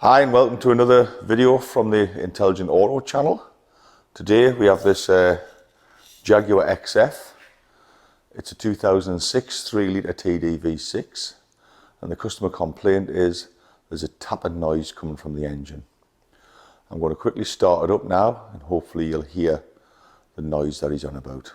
Hi and welcome to another video from the Intelligent Auto channel. Today we have this Jaguar XF. It's a 2006 3-litre TD V6 and the customer complaint is there's a tapping noise coming from the engine. I'm going to quickly start it up now and hopefully you'll hear the noise that he's on about.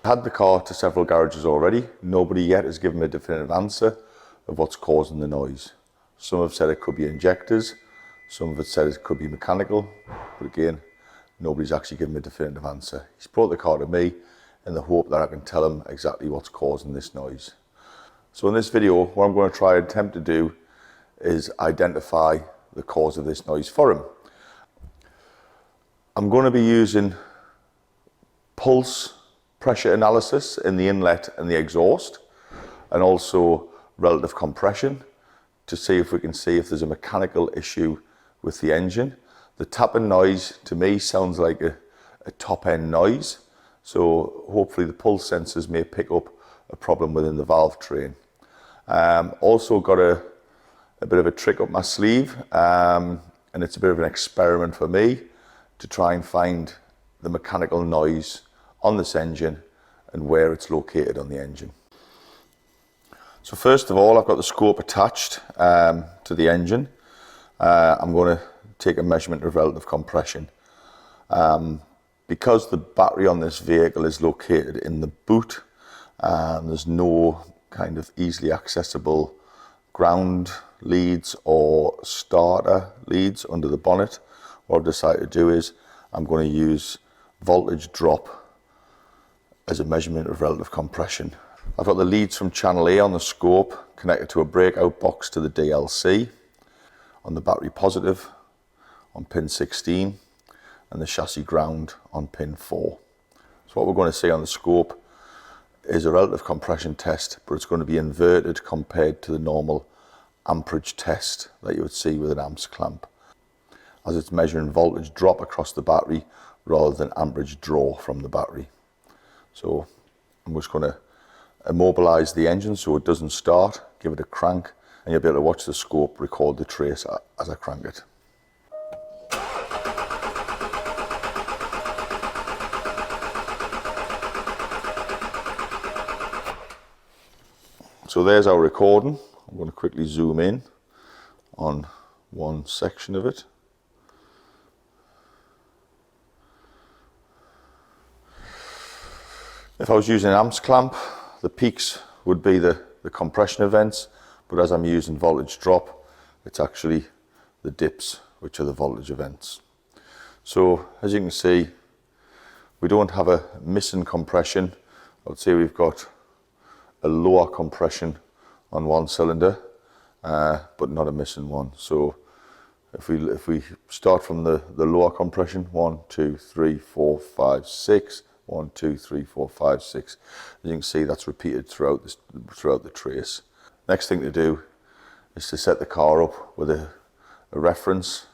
I've had the car to several garages already. Nobody yet has given me a definitive answer of what's causing the noise. Some have said it could be injectors, some have said it could be mechanical, but again, nobody's actually given me a definitive answer. He's brought the car to me in the hope that I can tell him exactly what's causing this noise. So in this video, what I'm going to try and attempt to do is identify the cause of this noise for him. I'm going to be using pulse pressure analysis in the inlet and the exhaust, and also relative compression to see if we can see if there's a mechanical issue with the engine. The tapping noise to me sounds like a top end noise, so hopefully the pulse sensors may pick up a problem within the valve train. Also got a bit of a trick up my sleeve, and it's a bit of an experiment for me to try and find the mechanical noise on this engine and where it's located on the engine. So first of all, I've got the scope attached to the engine. I'm going to take a measurement of relative compression. Because the battery on this vehicle is located in the boot, there's no kind of easily accessible ground leads or starter leads under the bonnet. What I've decided to do is I'm going to use voltage drop as a measurement of relative compression. I've got the leads from channel A on the scope connected to a breakout box to the DLC, on the battery positive on pin 16 and the chassis ground on pin 4. So what we're going to see on the scope is a relative compression test, but it's going to be inverted compared to the normal amperage test that you would see with an amps clamp, as it's measuring voltage drop across the battery rather than amperage draw from the battery. So I'm just going to immobilize the engine so it doesn't start, give it a crank, and you'll be able to watch the scope record the trace as I crank it. So there's our recording. I'm going to quickly zoom in on one section of it. If I was using an amps clamp, the peaks would be the compression events, but as I'm using voltage drop, it's actually the dips, which are the voltage events. So as you can see, we don't have a missing compression. I would say we've got a lower compression on one cylinder, but not a missing one. So if we start from the lower compression, 1, 2, 3, 4, 5, 6, 1, 2, 3, 4, 5, 6. As you can see, that's repeated throughout the trace. Next thing to do is to set the car up with a reference,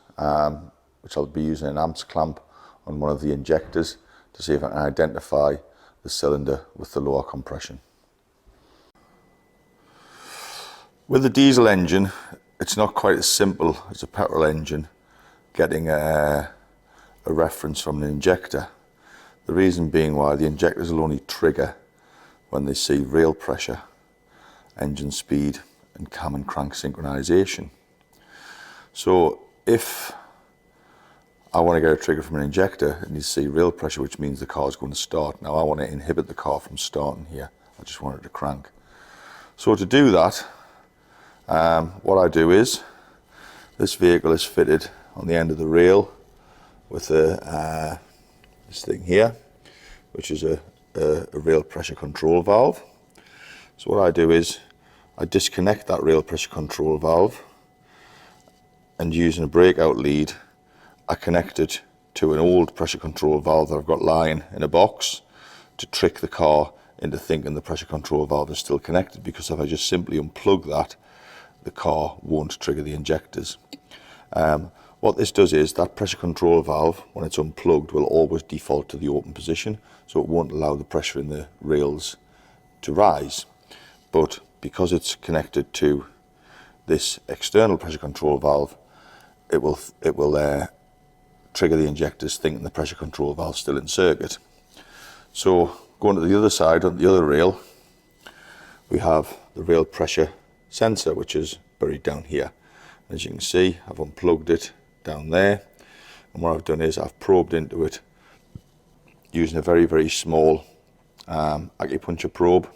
which I'll be using an amps clamp on one of the injectors to see if I can identify the cylinder with the lower compression. With the diesel engine, it's not quite as simple as a petrol engine getting a reference from an injector. The reason being why the injectors will only trigger when they see rail pressure, engine speed and cam and crank synchronization. So if I want to get a trigger from an injector, it needs to see rail pressure, which means the car is going to start. Now I want to inhibit the car from starting here. I just want it to crank. So to do that, what I do is, this vehicle is fitted on the end of the rail with this thing here, which is a rail pressure control valve. So what I do is I disconnect that rail pressure control valve, and using a breakout lead I connect it to an old pressure control valve that I've got lying in a box to trick the car into thinking the pressure control valve is still connected, because if I just simply unplug that, the car won't trigger the injectors. What this does is that pressure control valve, when it's unplugged, will always default to the open position, so it won't allow the pressure in the rails to rise. But because it's connected to this external pressure control valve, it will trigger the injectors thinking the pressure control valve's still in circuit. So going to the other side, on the other rail, we have the rail pressure sensor, which is buried down here. As you can see, I've unplugged it down there, and what I've done is I've probed into it using a very, very small acupuncture probe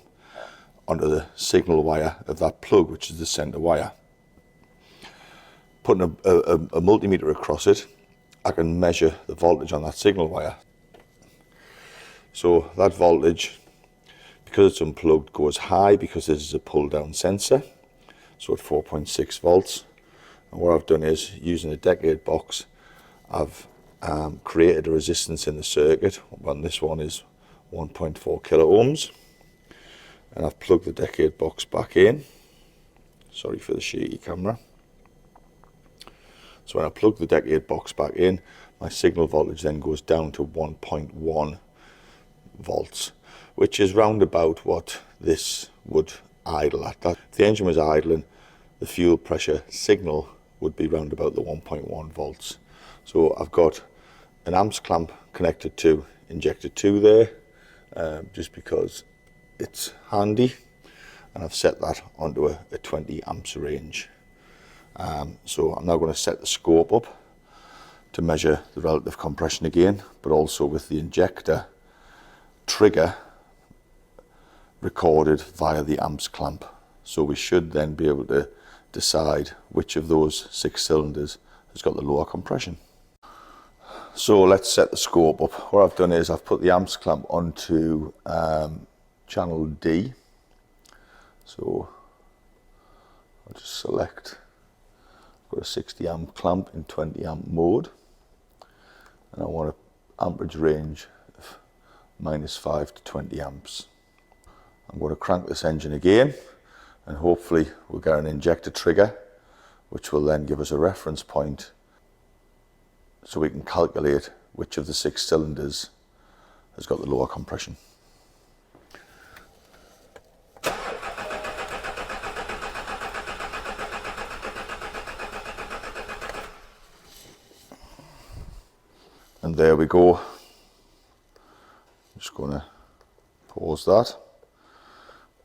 onto the signal wire of that plug, which is the center wire. Putting a multimeter across it, I can measure the voltage on that signal wire. So that voltage, because it's unplugged, goes high because this is a pull down sensor, so at 4.6 volts. And what I've done is, using a decade box, I've created a resistance in the circuit. On this one is 1.4 kilo ohms, and I've plugged the decade box back in. Sorry for the shaky camera. So when I plug the decade box back in, my signal voltage then goes down to 1.1 volts, which is round about what this would idle at. If the engine was idling, the fuel pressure signal would be round about the 1.1 volts. So I've got an amps clamp connected to injector 2 there, just because it's handy, and I've set that onto a 20 amps range. So I'm now going to set the scope up to measure the relative compression again, but also with the injector trigger recorded via the amps clamp. So we should then be able to decide which of those 6 cylinders has got the lower compression. So let's set the scope up. What I've done is I've put the amps clamp onto channel D. So I'll just select, I've got a 60 amp clamp in 20 amp mode, and I want an amperage range of -5 to 20 amps. I'm going to crank this engine again, and hopefully we'll get an injector trigger, which will then give us a reference point so we can calculate which of the 6 cylinders has got the lower compression. And there we go. I'm just going to pause that,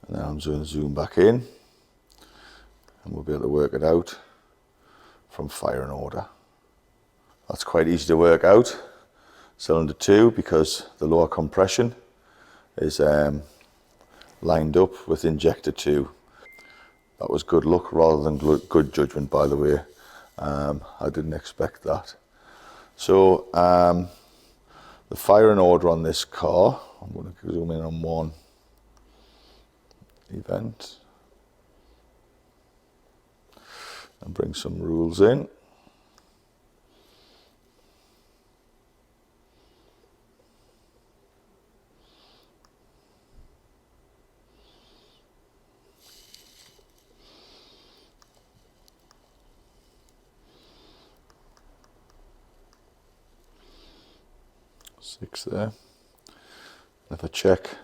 and then I'm going to zoom back in, and we'll be able to work it out from fire and order. That's quite easy to work out. Cylinder 2, because the lower compression is lined up with injector 2. That was good luck rather than good judgment, by the way. I didn't expect that. So the fire and order on this car, I'm going to zoom in on one event and bring some rules in. Six there. If I check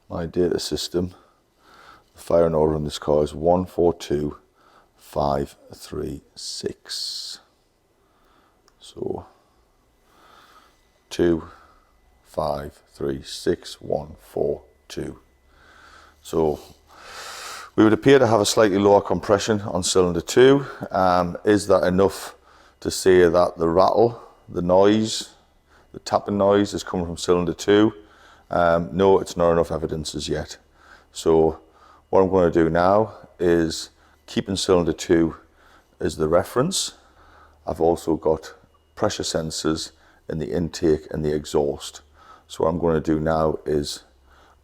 my data system, the fire and order on this car is 142536. So 2536142. So we would appear to have a slightly lower compression on cylinder 2. Is that enough to say that the rattle, the noise, the tapping noise is coming from cylinder 2? No, it's not enough evidence as yet. So what I'm going to do now is, keeping cylinder 2 as the reference, I've also got pressure sensors in the intake and the exhaust. So what I'm going to do now is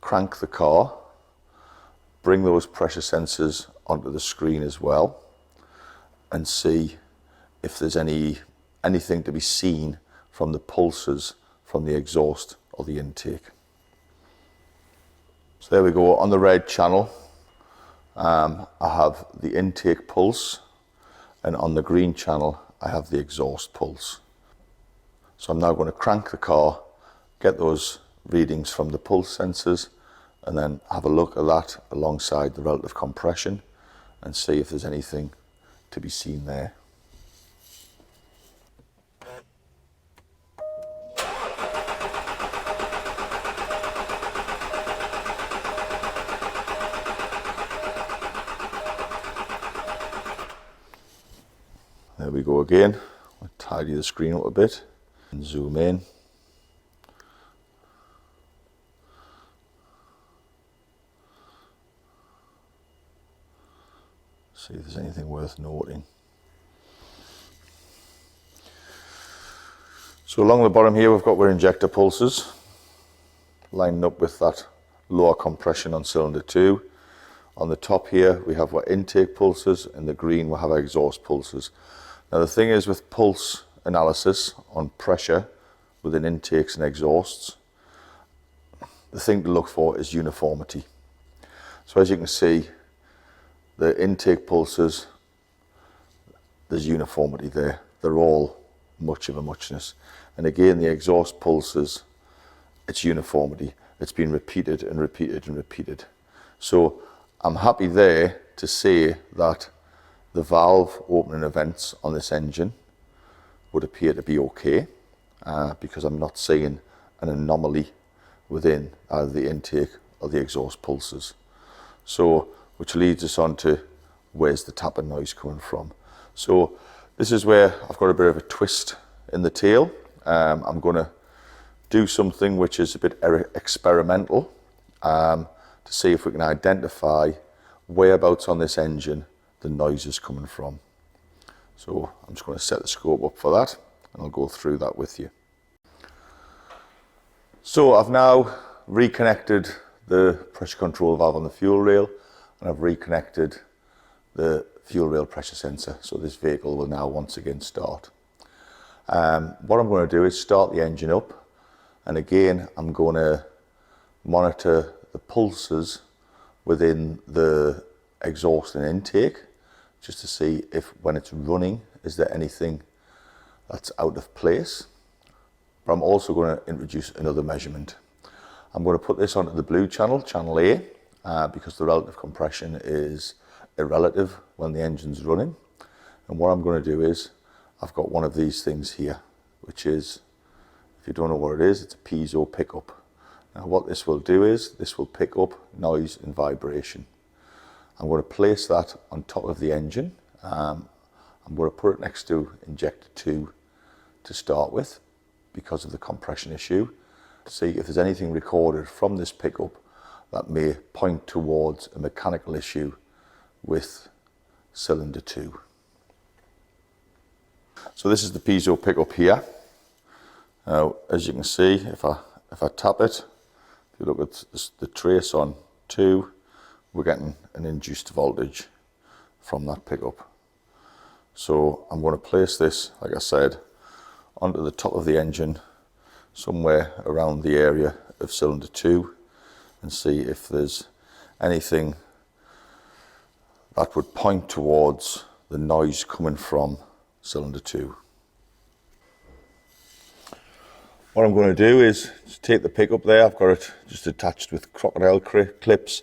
crank the car, bring those pressure sensors onto the screen as well, and see if there's anything to be seen from the pulses from the exhaust or the intake. So there we go, on the red channel, I have the intake pulse, and on the green channel I have the exhaust pulse. So I'm now going to crank the car, get those readings from the pulse sensors, and then have a look at that alongside the relative compression and see if there's anything to be seen there. There we go again. I'll tidy the screen up a bit and zoom in. See if there's anything worth noting. So along the bottom here we've got our injector pulses lining up with that lower compression on cylinder 2. On the top here we have our intake pulses, and the green we have our exhaust pulses. Now the thing is, with pulse analysis on pressure within intakes and exhausts, the thing to look for is uniformity. So as you can see, the intake pulses, there's uniformity there. They're all much of a muchness. And again, the exhaust pulses, it's uniformity. It's been repeated and repeated and repeated. So I'm happy there to say that the valve opening events on this engine would appear to be okay, because I'm not seeing an anomaly within either the intake or the exhaust pulses. So, which leads us on to where's the tapping noise coming from. So this is where I've got a bit of a twist in the tail. I'm going to do something which is a bit experimental, to see if we can identify whereabouts on this engine the noise is coming from. So I'm just going to set the scope up for that, and I'll go through that with you. So I've now reconnected the pressure control valve on the fuel rail, and I've reconnected the fuel rail pressure sensor. So this vehicle will now once again start. What I'm going to do is start the engine up, and again I'm going to monitor the pulses within the exhaust and intake, just to see if when it's running, is there anything that's out of place. But I'm also going to introduce another measurement. I'm going to put this onto the blue channel, channel A, because the relative compression is irrelative when the engine's running. And what I'm going to do is, I've got one of these things here, which is, if you don't know what it is, it's a piezo pickup. Now what this will do is, this will pick up noise and vibration. I'm going to place that on top of the engine. I'm going to put it next to injector 2 to start with, because of the compression issue, to see if there's anything recorded from this pickup that may point towards a mechanical issue with cylinder 2. So this is the piezo pickup here. Now, as you can see, if I tap it, if you look at the trace on 2, we're getting an induced voltage from that pickup. So I'm going to place this, like I said, onto the top of the engine, somewhere around the area of cylinder 2, and see if there's anything that would point towards the noise coming from cylinder 2. What I'm going to do is just take the pickup there. I've got it just attached with crocodile clips.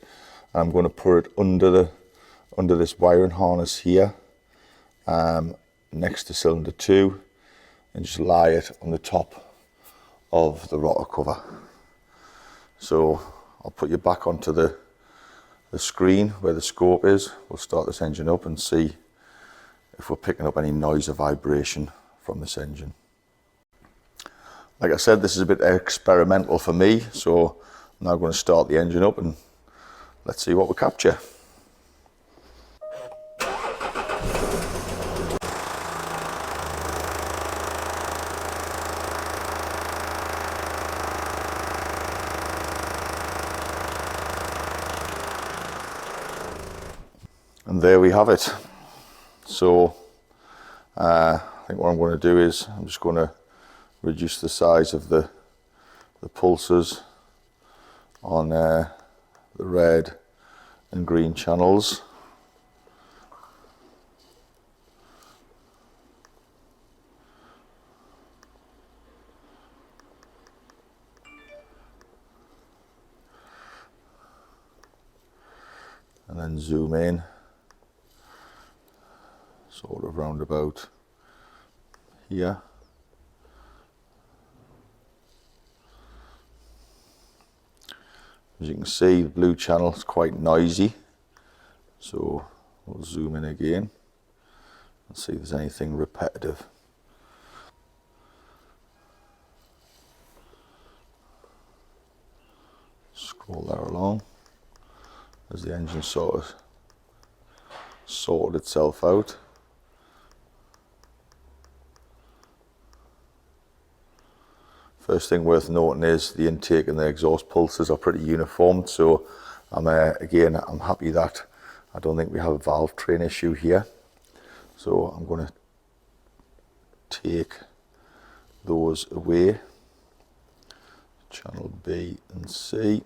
I'm going to put it under this wiring harness here, next to cylinder 2, and just lie it on the top of the rotor cover. So I'll put you back onto the screen where the scope is. We'll start this engine up and see if we're picking up any noise or vibration from this engine. Like I said, this is a bit experimental for me, so I'm now going to start the engine up and let's see what we capture. And there we have it. So I think what I'm going to do is I'm just going to reduce the size of the pulses on the red and green channels. And then zoom in, sort of round about here. As you can see, the blue channel is quite noisy, so we'll zoom in again and see if there's anything repetitive. Scroll that along as the engine sort of sorted itself out. First thing worth noting is the intake and the exhaust pulses are pretty uniform, so I'm happy that I don't think we have a valve train issue here. So I'm going to take those away, channel B and C,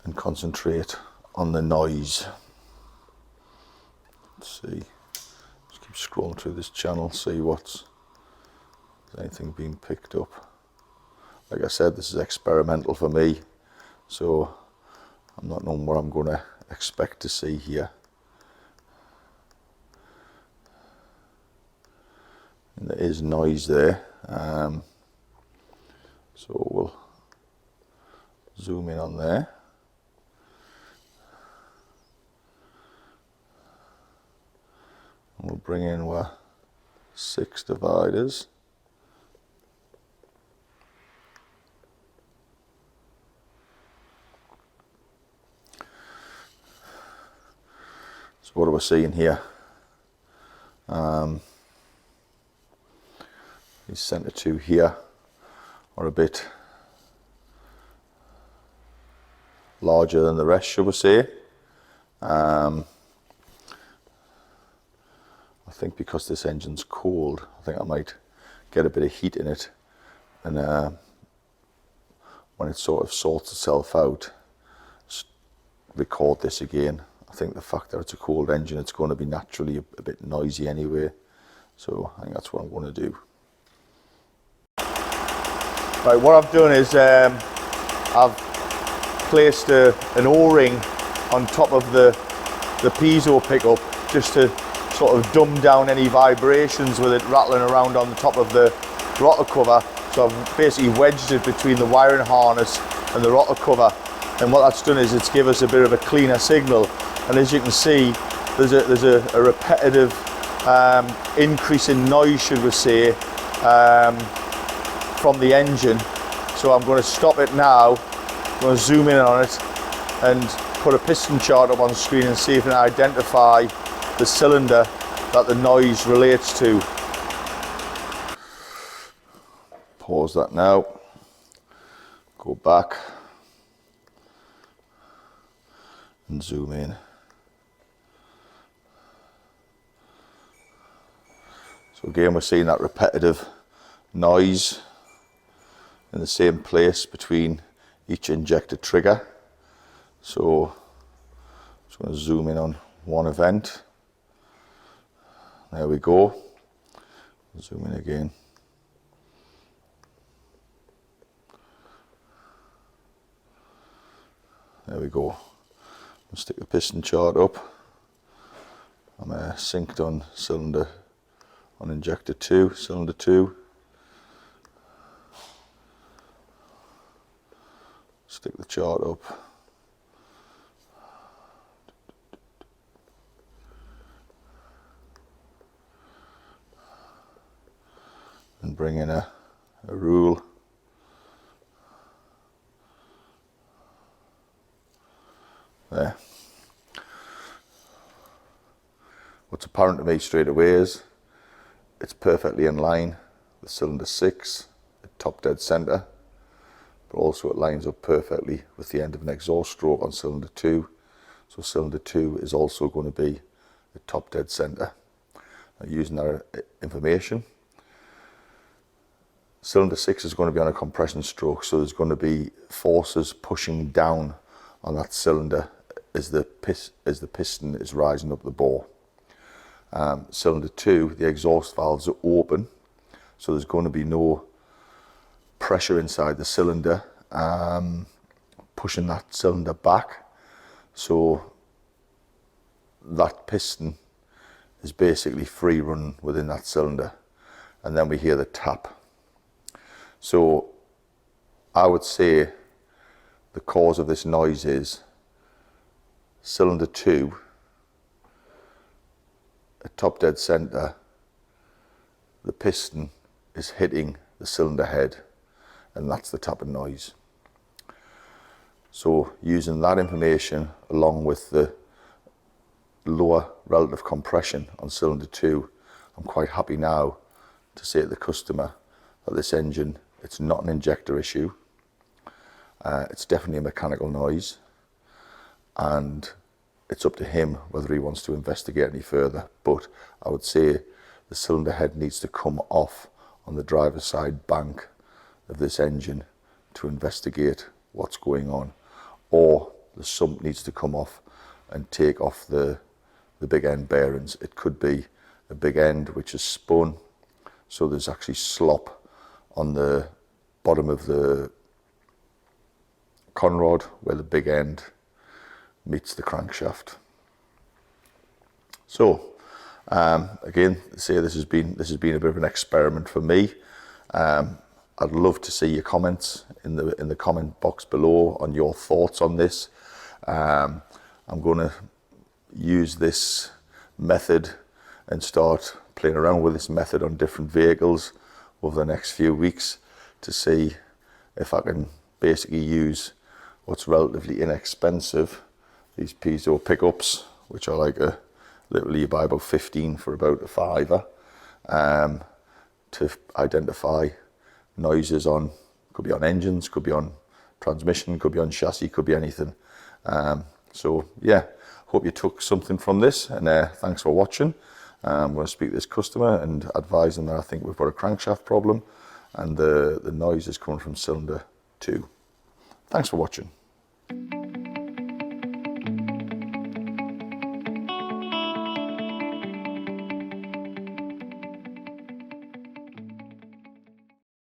and concentrate on the noise. Let's see, just keep scrolling through this channel, see what's anything being picked up. Like I said, this is experimental for me, so I'm not knowing what I'm going to expect to see here. And there is noise there, so we'll zoom in on there. And we'll bring in our 6 dividers. So what are we seeing here? These center 2 here are a bit larger than the rest, shall we say. I think because this engine's cold, I think I might get a bit of heat in it, and when it sort of sorts itself out, record this again. I think the fact that it's a cold engine, it's going to be naturally a bit noisy anyway, so I think that's what I'm going to do. Right, what I've done is I've placed an o-ring on top of the piezo pickup just to sort of dumb down any vibrations with it rattling around on the top of the rotor cover. So I've basically wedged it between the wiring harness and the rotor cover, and what that's done is it's given us a bit of a cleaner signal. And as you can see, there's a repetitive increase in noise, should we say, from the engine. So I'm going to stop it now, I'm going to zoom in on it and put a piston chart up on the screen and see if I can identify the cylinder that the noise relates to. Pause that now, go back and zoom in. So again, we're seeing that repetitive noise in the same place between each injected trigger. So I'm just going to zoom in on one event. There we go. Zoom in again. There we go. I'll stick the piston chart up. I'm synced on cylinder, on injector 2, cylinder 2. Stick the chart up. And bring in a rule. There. What's apparent to me straight away is it's perfectly in line with cylinder 6 at top dead center, but also it lines up perfectly with the end of an exhaust stroke on cylinder 2. So cylinder 2 is also going to be at top dead center. Now, using that information, cylinder 6 is going to be on a compression stroke, so there's going to be forces pushing down on that cylinder as the piston is rising up the bore. Cylinder 2, the exhaust valves are open, so there's going to be no pressure inside the cylinder pushing that cylinder back, so that piston is basically free running within that cylinder, and then we hear the tap. So I would say the cause of this noise is cylinder 2 at top dead center, the piston is hitting the cylinder head, and that's the tapping noise. So using that information along with the lower relative compression on cylinder 2, I'm quite happy now to say to the customer that this engine, it's not an injector issue, it's definitely a mechanical noise, and it's up to him whether he wants to investigate any further. But I would say the cylinder head needs to come off on the driver's side bank of this engine to investigate what's going on, or the sump needs to come off and take off the big end bearings. It could be a big end which is spun, so there's actually slop on the bottom of the conrod where the big end meets the crankshaft. So again, say this has been a bit of an experiment for me. I'd love to see your comments in the comment box below on your thoughts on this. I'm going to use this method and start playing around with this method on different vehicles over the next few weeks to see if I can basically use what's relatively inexpensive, these piezo pickups, which are like literally you buy about 15 for about £5, to identify noises on, could be on engines, could be on transmission, could be on chassis, could be anything. So yeah, hope you took something from this, and thanks for watching. I'm going to speak to this customer and advise them that I think we've got a crankshaft problem, and the noise is coming from cylinder 2. Thanks for watching.